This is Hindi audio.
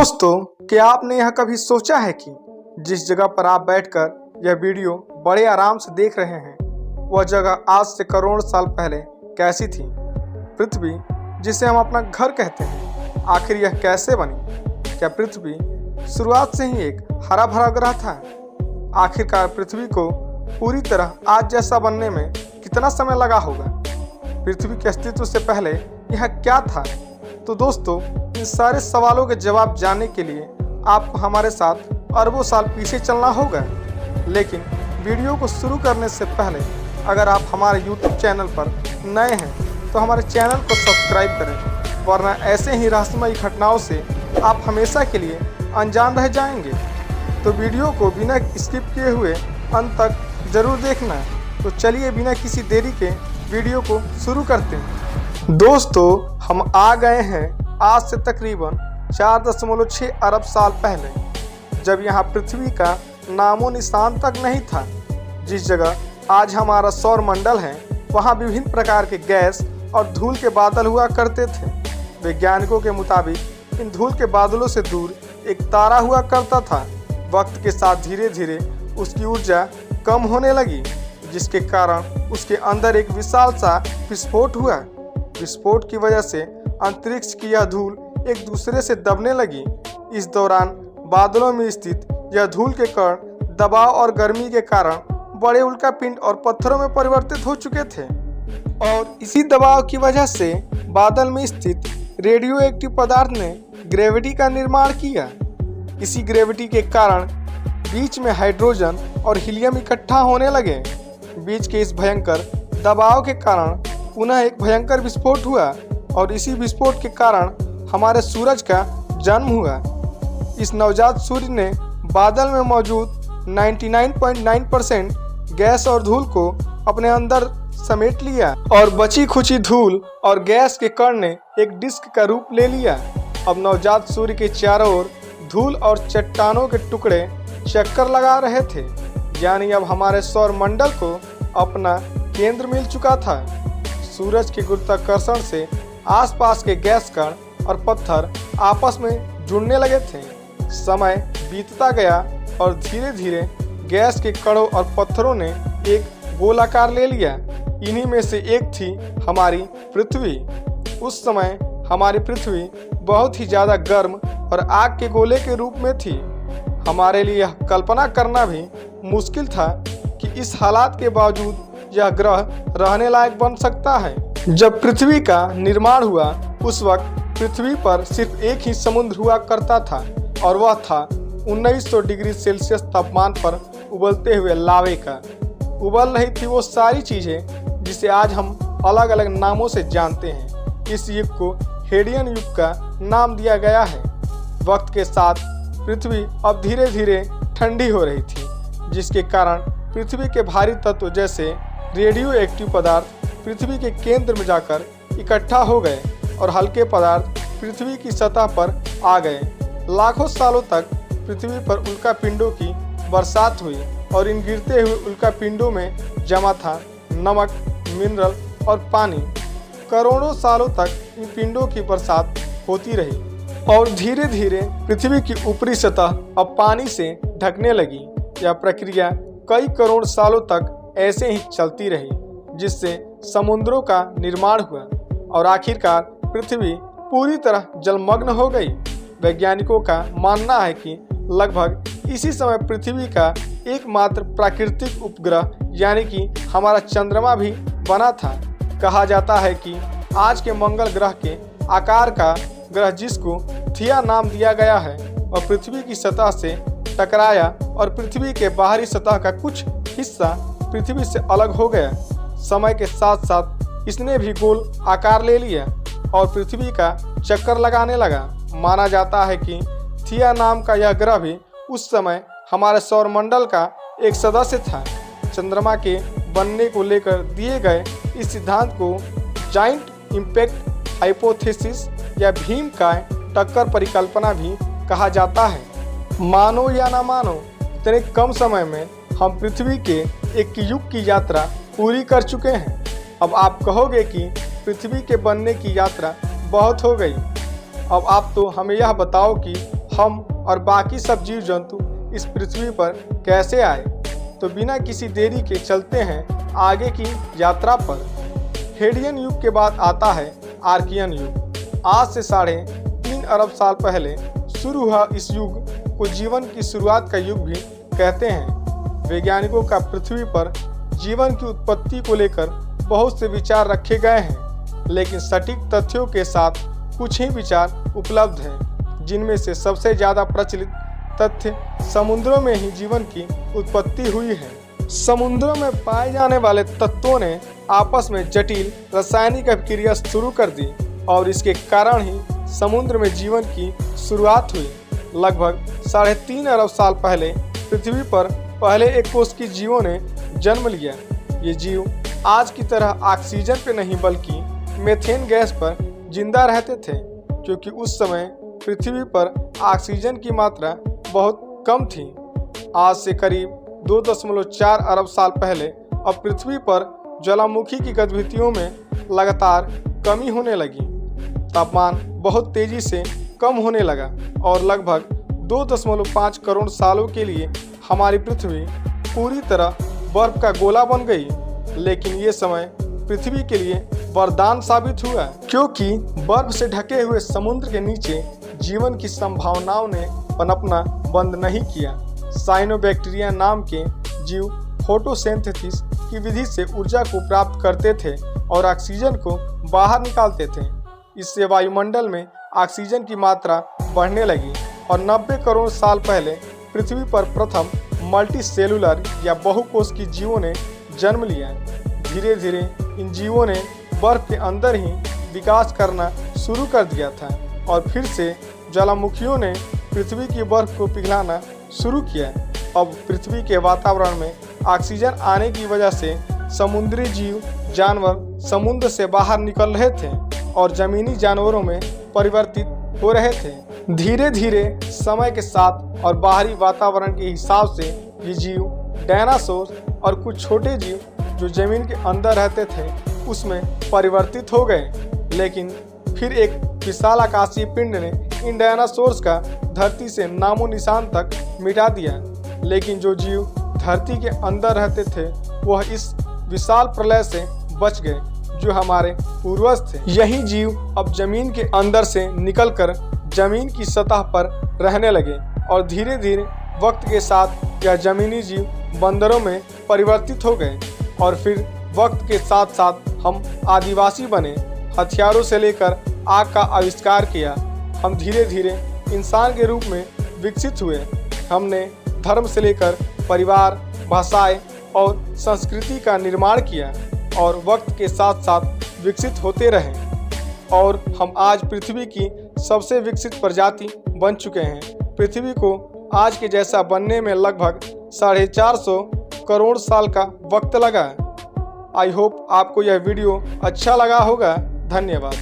दोस्तों, क्या आपने यह कभी सोचा है कि जिस जगह पर आप बैठकर यह वीडियो बड़े आराम से देख रहे हैं, वह जगह आज से करोड़ साल पहले कैसी थी? पृथ्वी, जिसे हम अपना घर कहते हैं, आखिर यह कैसे बनी? क्या पृथ्वी शुरुआत से ही एक हरा भरा ग्रह था? आखिरकार पृथ्वी को पूरी तरह आज जैसा बनने में कितना समय लगा होगा? पृथ्वी के अस्तित्व से पहले यह क्या था? तो दोस्तों, इन सारे सवालों के जवाब जानने के लिए आपको हमारे साथ अरबों साल पीछे चलना होगा। लेकिन वीडियो को शुरू करने से पहले अगर आप हमारे YouTube चैनल पर नए हैं तो हमारे चैनल को सब्सक्राइब करें, वरना ऐसे ही रहस्यमयी घटनाओं से आप हमेशा के लिए अनजान रह जाएंगे। तो वीडियो को बिना स्किप किए हुए अंत तक ज़रूर देखना है। तो चलिए बिना किसी देरी के वीडियो को शुरू करते हैं। दोस्तों, हम आ गए हैं आज से तकरीबन 4.6 अरब साल पहले, जब यहाँ पृथ्वी का नामो निशान तक नहीं था। जिस जगह आज हमारा सौर मंडल है, वहाँ विभिन्न प्रकार के गैस और धूल के बादल हुआ करते थे। वैज्ञानिकों के मुताबिक इन धूल के बादलों से दूर एक तारा हुआ करता था। वक्त के साथ धीरे धीरे उसकी ऊर्जा कम होने लगी, जिसके कारण उसके अंदर एक विशाल सा विस्फोट हुआ। विस्फोट की वजह से अंतरिक्ष की यह धूल एक दूसरे से दबने लगी। इस दौरान बादलों में स्थित यह धूल के कण दबाव और गर्मी के कारण बड़े उल्कापिंड और पत्थरों में परिवर्तित हो चुके थे, और इसी दबाव की वजह से बादल में स्थित रेडियो एक्टिव पदार्थ ने ग्रेविटी का निर्माण किया। इसी ग्रेविटी के कारण बीच में हाइड्रोजन और हीलियम इकट्ठा होने लगे। बीच के इस भयंकर दबाव के कारण पुनः एक भयंकर विस्फोट हुआ, और इसी विस्फोट के कारण हमारे सूरज का जन्म हुआ। इस नवजात सूर्य ने बादल में मौजूद 99.9% गैस और धूल को अपने अंदर समेट लिया, और बची खुची धूल और गैस के कण ने एक डिस्क का रूप ले लिया। अब नवजात सूर्य के चारों ओर धूल और चट्टानों के टुकड़े चक्कर लगा रहे थे, यानी अब हमारे सौर मंडल को अपना केंद्र मिल चुका था। सूरज के गुरुत्वाकर्षण से आसपास के गैस कण और पत्थर आपस में जुड़ने लगे थे। समय बीतता गया और धीरे धीरे गैस के कणों और पत्थरों ने एक गोलाकार ले लिया। इन्हीं में से एक थी हमारी पृथ्वी। उस समय हमारी पृथ्वी बहुत ही ज़्यादा गर्म और आग के गोले के रूप में थी। हमारे लिए यह कल्पना करना भी मुश्किल था कि इस हालात के बावजूद यह ग्रह रहने लायक बन सकता है। जब पृथ्वी का निर्माण हुआ, उस वक्त पृथ्वी पर सिर्फ एक ही समुद्र हुआ करता था, और वह था 1900 डिग्री सेल्सियस तापमान पर उबलते हुए लावे का। उबल रही थी वो सारी चीज़ें जिसे आज हम अलग अलग नामों से जानते हैं। इस युग को हेडियन युग का नाम दिया गया है। वक्त के साथ पृथ्वी अब धीरे धीरे ठंडी हो रही थी, जिसके कारण पृथ्वी के भारी तत्व जैसे रेडियो एक्टिव पदार्थ पृथ्वी के केंद्र में जाकर इकट्ठा हो गए, और हल्के पदार्थ पृथ्वी की सतह पर आ गए। लाखों सालों तक पृथ्वी पर उल्कापिंडों की बरसात हुई, और इन गिरते हुए उल्कापिंडों में जमा था नमक, मिनरल और पानी। करोड़ों सालों तक इन पिंडों की बरसात होती रही, और धीरे धीरे पृथ्वी की ऊपरी सतह अब पानी से ढकने लगी। यह प्रक्रिया कई करोड़ सालों तक ऐसे ही चलती रही, जिससे समुद्रों का निर्माण हुआ, और आखिरकार पृथ्वी पूरी तरह जलमग्न हो गई। वैज्ञानिकों का मानना है कि लगभग इसी समय पृथ्वी का एकमात्र प्राकृतिक उपग्रह यानी कि हमारा चंद्रमा भी बना था। कहा जाता है कि आज के मंगल ग्रह के आकार का ग्रह, जिसको थिया नाम दिया गया है, और पृथ्वी की सतह से टकराया, और पृथ्वी के बाहरी सतह का कुछ हिस्सा पृथ्वी से अलग हो गया। समय के साथ साथ इसने भी गोल आकार ले लिया और पृथ्वी का चक्कर लगाने लगा। माना जाता है कि थिया नाम का यह ग्रह भी उस समय हमारे सौरमंडल का एक सदस्य था। चंद्रमा के बनने को लेकर दिए गए इस सिद्धांत को जाइंट इम्पैक्ट हाइपोथेसिस या भीम का टक्कर परिकल्पना भी कहा जाता है। मानो या ना मानो, इतने कम समय में हम पृथ्वी के एक युग की यात्रा पूरी कर चुके हैं। अब आप कहोगे कि पृथ्वी के बनने की यात्रा बहुत हो गई। अब आप तो हमें यह बताओ कि हम और बाकी सब जीव जंतु इस पृथ्वी पर कैसे आए। तो बिना किसी देरी के चलते हैं आगे की यात्रा पर। हेडियन युग के बाद आता है आर्कियन युग। आज से 3.5 अरब साल पहले शुरू हुआ इस युग को जीवन की शुरुआत का युग भी कहते हैं। वैज्ञानिकों का पृथ्वी पर जीवन की उत्पत्ति को लेकर बहुत से विचार रखे गए हैं, लेकिन सटीक तथ्यों के साथ कुछ ही विचार उपलब्ध हैं, जिनमें से सबसे ज़्यादा प्रचलित तथ्य समुद्रों में ही जीवन की उत्पत्ति हुई है। समुद्रों में पाए जाने वाले तत्वों ने आपस में जटिल रासायनिक अभिक्रिया शुरू कर दी और इसके कारण ही समुद्र में जीवन की शुरुआत हुई। लगभग 3.5 अरब साल पहले पृथ्वी पर पहले एक कोष की जीवों ने जन्म लिया। ये जीव आज की तरह ऑक्सीजन पे नहीं बल्कि मीथेन गैस पर जिंदा रहते थे, क्योंकि उस समय पृथ्वी पर ऑक्सीजन की मात्रा बहुत कम थी। आज से करीब 2.4 अरब साल पहले अब पृथ्वी पर ज्वालामुखी की गतिविधियों में लगातार कमी होने लगी। तापमान बहुत तेजी से कम होने लगा और लगभग 2.5 करोड़ सालों के लिए हमारी पृथ्वी पूरी तरह बर्फ का गोला बन गई। लेकिन ये समय पृथ्वी के लिए वरदान साबित हुआ, क्योंकि बर्फ से ढके हुए समुद्र के नीचे जीवन की संभावनाओं ने पनपना बंद नहीं किया। साइनोबैक्टीरिया नाम के जीव फोटोसिंथेसिस की विधि से ऊर्जा को प्राप्त करते थे और ऑक्सीजन को बाहर निकालते थे। इससे वायुमंडल में ऑक्सीजन की मात्रा बढ़ने लगी और 90 करोड़ साल पहले पृथ्वी पर प्रथम मल्टीसेलुलर या बहुकोश की जीवों ने जन्म लिया। धीरे धीरे इन जीवों ने बर्फ के अंदर ही विकास करना शुरू कर दिया था और फिर से ज्वालामुखियों ने पृथ्वी की बर्फ को पिघलाना शुरू किया। अब पृथ्वी के वातावरण में ऑक्सीजन आने की वजह से समुद्री जीव जानवर समुद्र से बाहर निकल रहे थे और जमीनी जानवरों में परिवर्तित हो रहे थे। धीरे धीरे समय के साथ और बाहरी वातावरण के हिसाब से ये जीव डायनासोर और कुछ छोटे जीव जो जमीन के अंदर रहते थे उसमें परिवर्तित हो गए। लेकिन फिर एक विशाल आकाशीय पिंड ने इन डायनासोर्स का धरती से नामो निशान तक मिटा दिया। लेकिन जो जीव धरती के अंदर रहते थे वह इस विशाल प्रलय से बच गए जो हमारे पूर्वज थे। यही जीव अब जमीन के अंदर से निकलकर जमीन की सतह पर रहने लगे और धीरे धीरे वक्त के साथ यह जमीनी जीव बंदरों में परिवर्तित हो गए और फिर वक्त के साथ साथ हम आदिवासी बने। हथियारों से लेकर आग का आविष्कार किया। हम धीरे धीरे इंसान के रूप में विकसित हुए। हमने धर्म से लेकर परिवार, भाषाएं और संस्कृति का निर्माण किया और वक्त के साथ साथ विकसित होते रहे और हम आज पृथ्वी की सबसे विकसित प्रजाति बन चुके हैं। पृथ्वी को आज के जैसा बनने में लगभग 450 करोड़ साल का वक्त लगा। आई होप आपको यह वीडियो अच्छा लगा होगा। धन्यवाद।